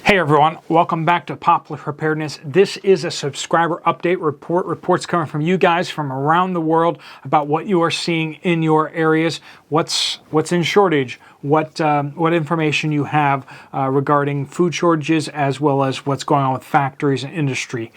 Hey everyone, welcome back to Poplar Preparedness. This is a subscriber update report. Reports coming from you guys from around the world about what you are seeing in your areas, what's in shortage, what information you have regarding food shortages, as well as what's going on with factories and industry.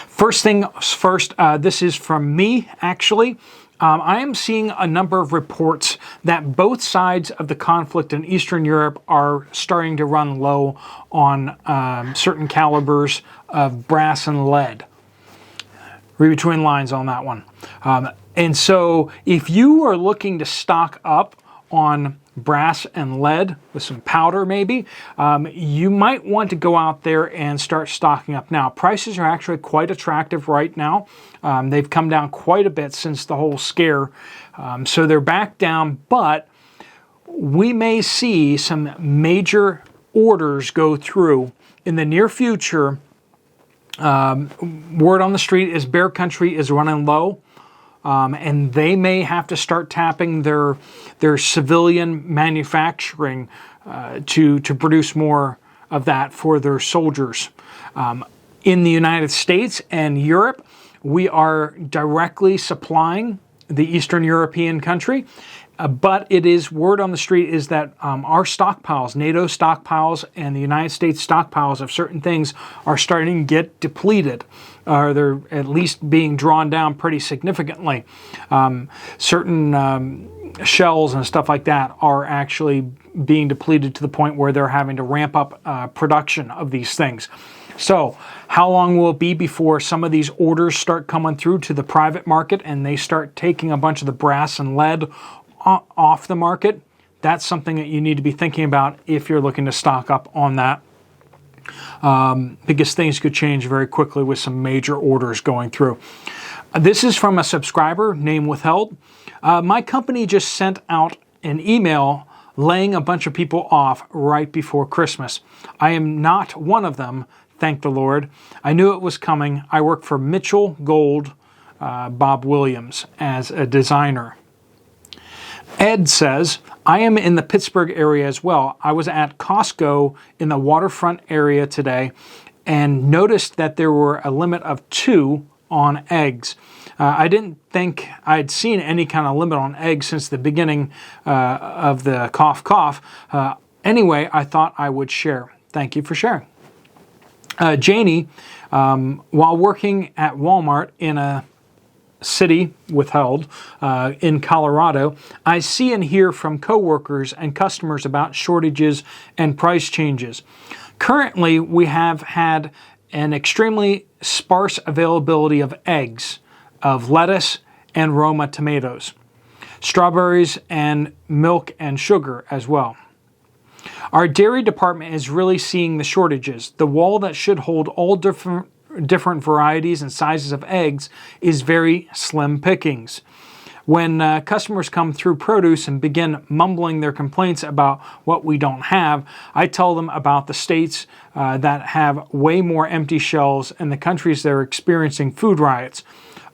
First thing first, this is from me actually. I am seeing a number of reports that both sides of the conflict in Eastern Europe are starting to run low on certain calibers of brass and lead. Read between lines on that one. And so if you are looking to stock up on brass and lead with some powder maybe, you might want to go out there and start stocking up now. Prices are actually quite attractive right now. They've come down quite a bit since the whole scare, so they're back down, but we may see some major orders go through in the near future. Word on the street is Bear Country is running low. And they may have to start tapping their civilian manufacturing to produce more of that for their soldiers. In the United States and Europe, we are directly supplying the Eastern European country. But it is word on the street is that our stockpiles, NATO stockpiles and the United States stockpiles of certain things are starting to get depleted. They're at least being drawn down pretty significantly. Certain shells and stuff like that are actually being depleted to the point where they're having to ramp up production of these things. So how long will it be before some of these orders start coming through to the private market and they start taking a bunch of the brass and lead off the market? That's something that you need to be thinking about if you're looking to stock up on that, because things could change very quickly with some major orders going through. This is from a subscriber, name withheld. My company just sent out an email laying a bunch of people off right before Christmas. I am not one of them, thank the Lord. I knew it was coming. I work for Mitchell Gold, Bob Williams, as a designer. Ed says, I am in the Pittsburgh area as well. I was at Costco in the waterfront area today and noticed that there were a limit of 2 on eggs. I didn't think I'd seen any kind of limit on eggs since the beginning of the cough. Anyway, I thought I would share. Thank you for sharing. Janie, while working at Walmart in a city withheld in Colorado, I see and hear from coworkers and customers about shortages and price changes. Currently, we have had an extremely sparse availability of eggs, of lettuce and Roma tomatoes, strawberries and milk and sugar as well. Our dairy department is really seeing the shortages. The wall that should hold all different varieties and sizes of eggs is very slim pickings. When customers come through produce and begin mumbling their complaints about what we don't have, I tell them about the states that have way more empty shelves and the countries that are experiencing food riots.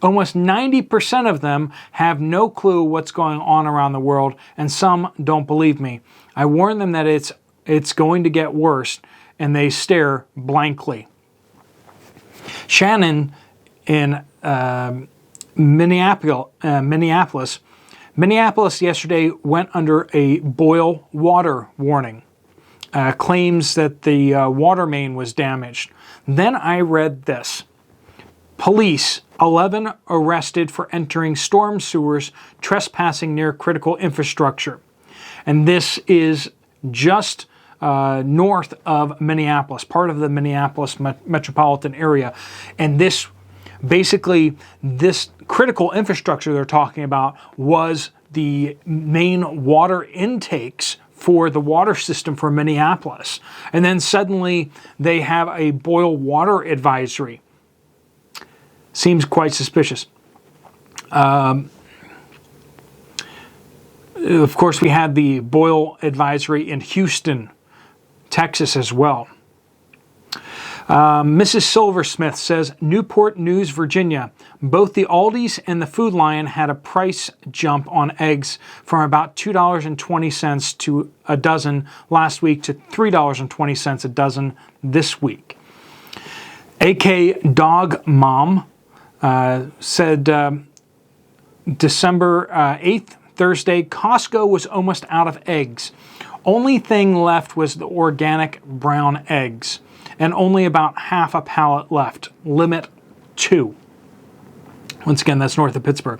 Almost 90% of them have no clue what's going on around the world, and some don't believe me. I warn them that it's going to get worse, and they stare blankly. Shannon in Minneapolis yesterday went under a boil water warning. Claims that the water main was damaged. Then I read this. Police, 11 arrested for entering storm sewers, trespassing near critical infrastructure. And this is just north of Minneapolis, part of the Minneapolis metropolitan area. And this critical infrastructure they're talking about was the main water intakes for the water system for Minneapolis. And then suddenly they have a boil water advisory. Seems quite suspicious. Of course, we had the boil advisory in Houston, Texas as well. Mrs. Silversmith says, Newport News, Virginia. Both the Aldi's and the Food Lion had a price jump on eggs from about $2.20 to a dozen last week to $3.20 a dozen this week. AK Dog Mom said December 8th, Thursday, Costco was almost out of eggs. Only thing left was the organic brown eggs, and only about half a pallet left. Limit 2. Once again, that's north of Pittsburgh.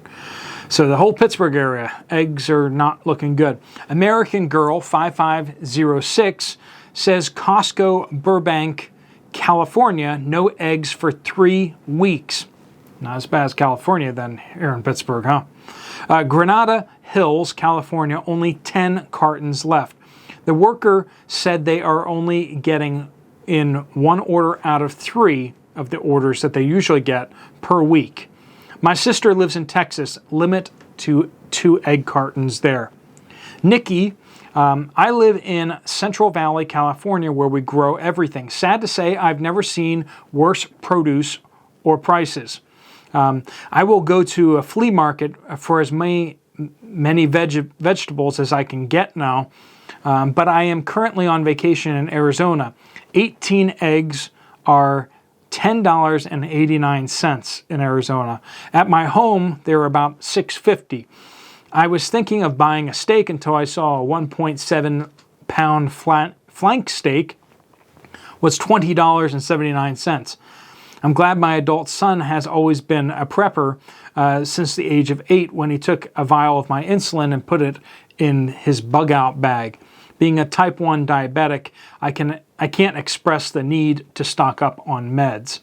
So the whole Pittsburgh area, eggs are not looking good. American Girl 5506 says Costco, Burbank, California, no eggs for 3 weeks. Not as bad as California then here in Pittsburgh, huh? Granada Hills, California, only 10 cartons left. The worker said they are only getting in 1 order out of 3 of the orders that they usually get per week. My sister lives in Texas, limit to 2 egg cartons there. Nikki, I live in Central Valley, California, where we grow everything. Sad to say, I've never seen worse produce or prices. I will go to a flea market for as many vegetables as I can get now, but I am currently on vacation in Arizona. 18 eggs are $10.89 in Arizona. At my home, they're about $6.50. I was thinking of buying a steak until I saw a 1.7 pound flank steak was $20.79. I'm glad my adult son has always been a prepper since the age of 8 when he took a vial of my insulin and put it in his bug out bag. Being a type 1 diabetic, I can't express the need to stock up on meds.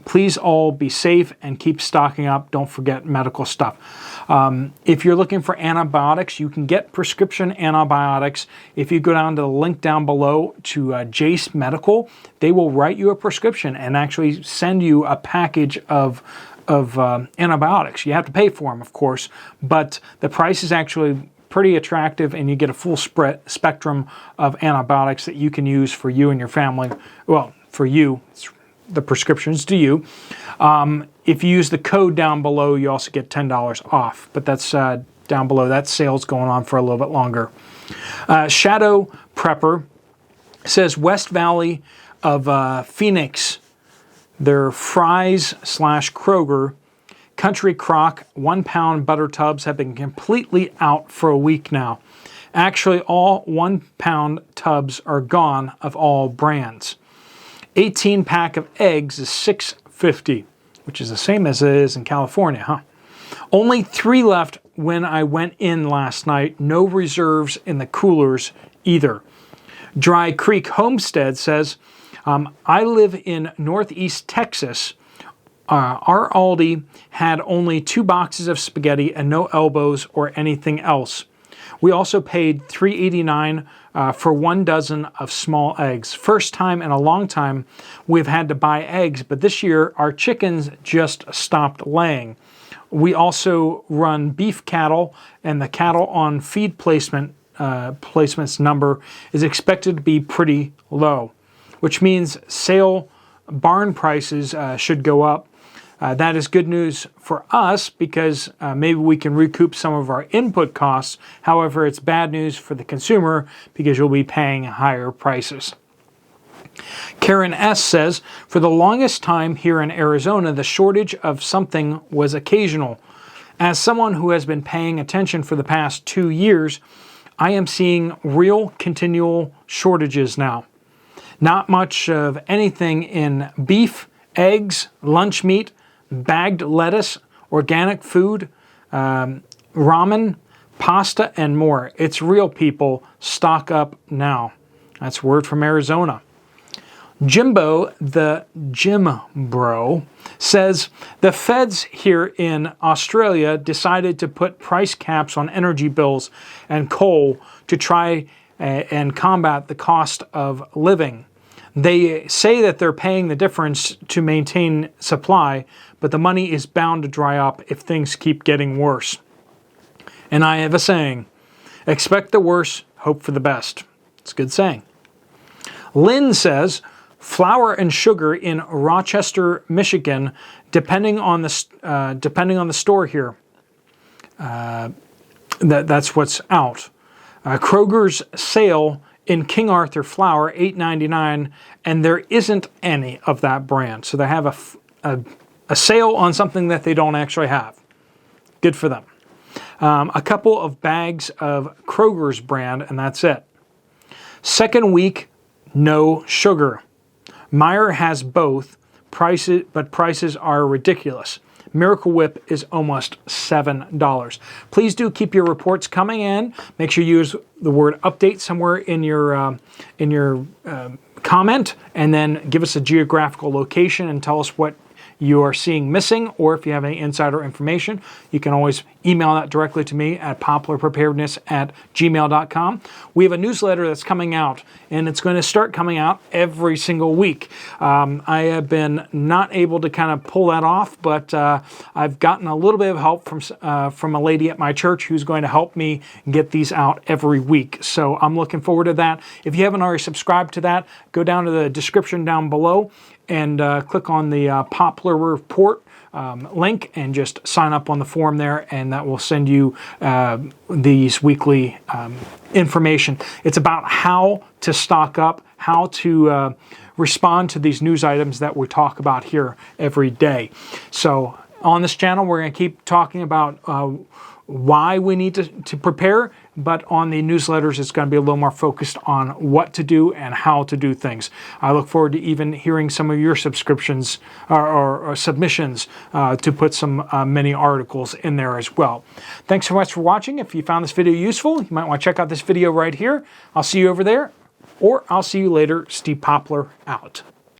Please all be safe and keep stocking up. Don't forget medical stuff. If you're looking for antibiotics, you can get prescription antibiotics. If you go down to the link down below to Jace Medical, they will write you a prescription and actually send you a package of antibiotics. You have to pay for them, of course, but the price is actually pretty attractive, and you get a full spectrum of antibiotics that you can use for you and your family. Well, for you, the prescription's to you. If you use the code down below, you also get $10 off, but that's down below. That sale's going on for a little bit longer. Shadow Prepper says West Valley of Phoenix, their Fry's/Kroger Country Crock 1 pound butter tubs have been completely out for a week now. Actually, all 1 pound tubs are gone of all brands. 18 pack of eggs is $6.50, which is the same as it is in California, huh? Only 3 left when I went in last night. No reserves in the coolers either. Dry Creek Homestead says, I live in Northeast Texas. Our Aldi had only 2 boxes of spaghetti and no elbows or anything else. We also paid $3.89 for 1 dozen of small eggs. First time in a long time we've had to buy eggs, but this year our chickens just stopped laying. We also run beef cattle, and the cattle on feed placements number is expected to be pretty low, which means sale barn prices should go up. That is good news for us because maybe we can recoup some of our input costs. However, it's bad news for the consumer because you'll be paying higher prices. Karen S. says, for the longest time here in Arizona, the shortage of something was occasional. As someone who has been paying attention for the past 2 years, I am seeing real continual shortages now. Not much of anything in beef, eggs, lunch meat, bagged lettuce, organic food, ramen, pasta, and more. It's real, people. Stock up now. That's word from Arizona. Jimbo, the Jim Bro, says the feds here in Australia decided to put price caps on energy bills and coal to try and combat the cost of living. They say that they're paying the difference to maintain supply, but the money is bound to dry up if things keep getting worse. And I have a saying, expect the worst, hope for the best. It's a good saying. Lynn says, Flour and sugar in Rochester, Michigan, depending on the store here. That's what's out. Kroger's sale in King Arthur flour, $8.99, and there isn't any of that brand. So they have a sale on something that they don't actually have. Good for them. A couple of bags of Kroger's brand, and that's it. Second week, no sugar. Meijer has both, but prices are ridiculous. Miracle Whip is almost $7. Please do keep your reports coming in. Make sure you use the word update somewhere in your comment, and then give us a geographical location and tell us what you are seeing missing, or if you have any insider information, you can always email that directly to me at poplarpreparedness@gmail.com. We have a newsletter that's coming out, and it's going to start coming out every single week. I have been not able to kind of pull that off, but I've gotten a little bit of help from a lady at my church who's going to help me get these out every week. So I'm looking forward to that. If you haven't already subscribed to that, go down to the description down below and click on the Poplar Report link and just sign up on the form there, and that will send you these weekly information. It's about how to stock up, how to respond to these news items that we talk about here every day. So on this channel, we're going to keep talking about why we need to prepare, but on the newsletters, it's going to be a little more focused on what to do and how to do things. I look forward to even hearing some of your subscriptions or submissions to put some mini articles in there as well. Thanks so much for watching. If you found this video useful, you might want to check out this video right here. I'll see you over there, or I'll see you later. Steve Poplar out.